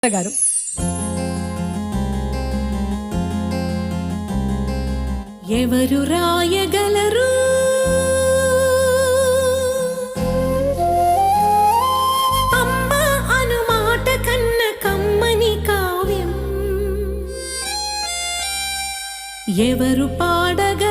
గారు ఎవరు రాయగలరు అమ్మ అను మాట కన్న కమ్మని కావ్యం ఎవరు పాడగలరు